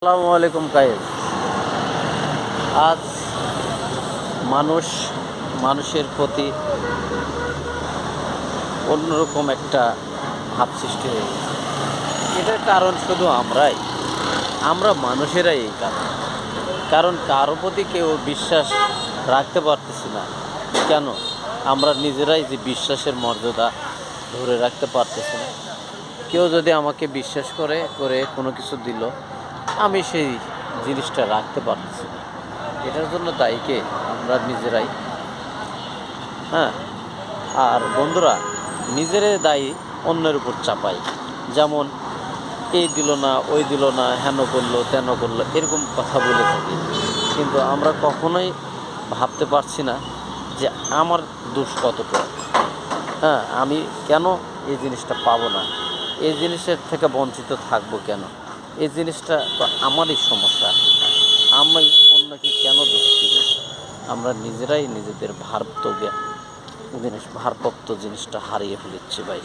আসসালামু আলাইকুম কায়েস। আজ মানুষের প্রতি অন্যরকম একটা ভাব সৃষ্টি হয়ে গেছে। এটার কারণ শুধু আমরা মানুষেরাই এই কারণ কারো প্রতি কেউ বিশ্বাস রাখতে পারতেছি না। কেন? আমরা নিজেরাই যে বিশ্বাসের মর্যাদা ধরে রাখতে পারতেছি না। কেউ যদি আমাকে বিশ্বাস করে কোনো কিছু দিল, আমি সেই জিনিসটা রাখতে পারতেছি না। এটার জন্য দায়ী কে? আমরা নিজেরাই। হ্যাঁ, আর বন্ধুরা, নিজেরাই দায়ী অন্যের উপর চাপাই। যেমন এই দিল না, ওই দিল না, হেন করলো তেন করলো, এরকম কথা বলে থাকি। কিন্তু আমরা কখনোই ভাবতে পারছি না যে আমার দোষ কতটা। হ্যাঁ, আমি কেন এই জিনিসটা পাবো না, এই জিনিসের থেকে বঞ্চিত থাকবো কেন? এই জিনিসটা তো আমারই সমস্যা। আমি অন্যকে কেন দোষ দিব? আমরা নিজেরাই নিজেদের ভারপ্রাপ্ত জিনিসটা হারিয়ে ফেলেছি ভাই।